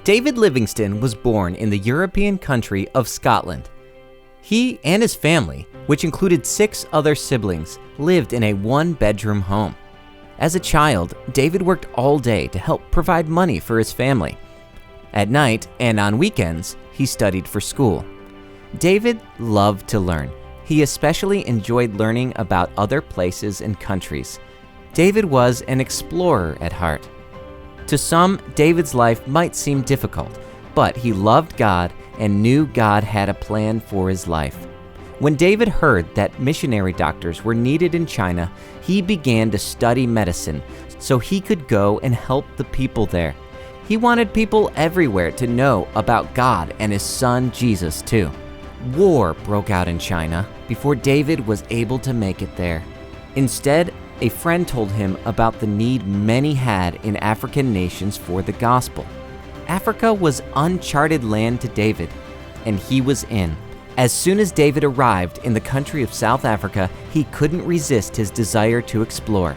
David Livingstone was born in the European country of Scotland. He and his family, which included 6 other siblings, lived in a 1-bedroom home. As a child, David worked all day to help provide money for his family. At night and on weekends, he studied for school. David loved to learn. He especially enjoyed learning about other places and countries. David was an explorer at heart. To some, David's life might seem difficult, but he loved God and knew God had a plan for his life. When David heard that missionary doctors were needed in China, he began to study medicine so he could go and help the people there. He wanted people everywhere to know about God and his son Jesus too. War broke out in China before David was able to make it there. Instead, a friend told him about the need many had in African nations for the gospel. Africa was uncharted land to David, and he was in. As soon as David arrived in the country of South Africa, he couldn't resist his desire to explore.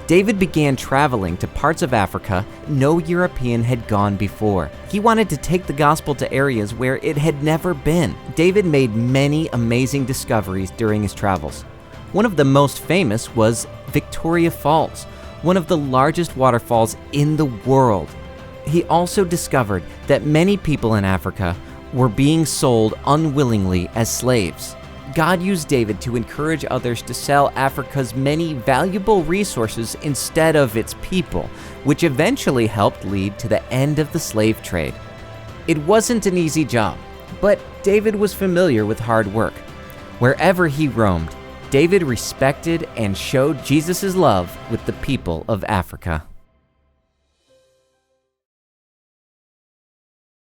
David began traveling to parts of Africa no European had gone before. He wanted to take the gospel to areas where it had never been. David made many amazing discoveries during his travels. One of the most famous was Victoria Falls, one of the largest waterfalls in the world. He also discovered that many people in Africa were being sold unwillingly as slaves. God used David to encourage others to sell Africa's many valuable resources instead of its people, which eventually helped lead to the end of the slave trade. It wasn't an easy job, but David was familiar with hard work. Wherever he roamed, David respected and showed Jesus' love with the people of Africa.